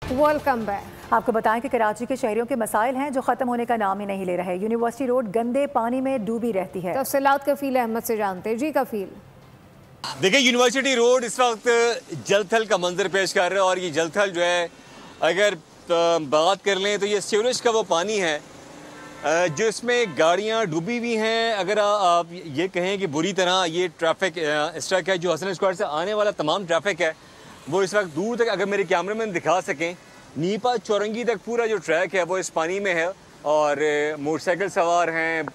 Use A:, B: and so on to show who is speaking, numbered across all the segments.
A: Welcome back.
B: आपको बताएं कि कराची के शहरियों के मसाइल हैं जो ख़त्म होने का नाम ही नहीं ले रहे। यूनिवर्सिटी रोड गंदे पानी में डूबी रहती है।
A: तफसीलात कफील अहमद से जानते हैं। जी कफील,
C: देखिए यूनिवर्सिटी रोड इस वक्त जलथल का मंजर पेश कर रहा है और ये जलथल जो है अगर बात कर लें तो ये सीवरेज का वो पानी है जो इसमें गाड़ियाँ डूबी हुई हैं। अगर आप ये कहें कि बुरी तरह ये ट्रैफिक स्ट्रक है जो हसन स्क्वायर से आने वाला तमाम ट्रैफिक है वो इस वक्त दूर तक, अगर मेरे कैमरामैन दिखा सकें, नीपा चौरंगी तक पूरा जो ट्रैक है वो इस पानी में है और मोटरसाइकिल सवार हैं,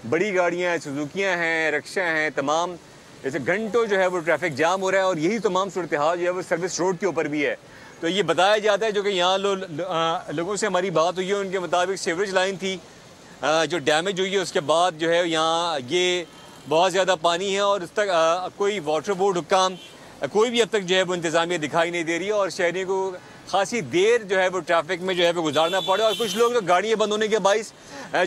C: बड़ी गाड़ियाँ हैं, सुजुकियाँ हैं, रिक्शा हैं, तमाम जैसे घंटों जो है वो ट्रैफिक जाम हो रहा है और यही तमाम सूरत हाल जो है वो सर्विस रोड के ऊपर भी है। तो ये बताया जाता है जो कि यहाँ लोगों से हमारी बात हुई है उनके मुताबिक सीवरेज लाइन थी जो डैमेज हुई है, उसके बाद जो है यहाँ ये बहुत ज़्यादा पानी है और उस तक कोई वाटर बोर्ड हुक्काम कोई भी अब तक जो है वो इंतज़ामिया दिखाई नहीं दे रही है और शहरियों को खासी देर जो है वो ट्रैफिक में जो है वो गुजारना पड़े और कुछ लोग तो गाड़ियाँ बंद होने के बाइस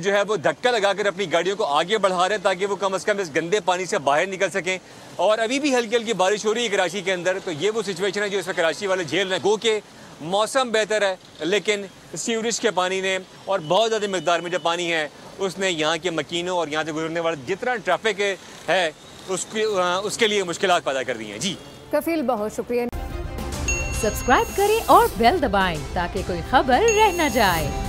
C: जो है वो धक्का लगाकर अपनी गाड़ियों को आगे बढ़ा रहे हैं ताकि वो कम से कम इस गंदे पानी से बाहर निकल सकें। और अभी भी हल्की हल्की बारिश हो रही है कराची के अंदर, तो ये वो सिचुएशन है जो इसमें कराची वाले झेल रहे हैं। गो के मौसम बेहतर है लेकिन सीवरेज के पानी ने और बहुत ज़्यादा मकदार में जो पानी है उसने यहाँ के मकीनों और यहाँ से गुजरने वाले जितना ट्रैफिक है उसके लिए मुश्किलात पैदा कर दी हैं। जी
A: कफील, बहुत शुक्रिया।
D: सब्सक्राइब करें और बेल दबाएं ताकि कोई खबर रह न जाए।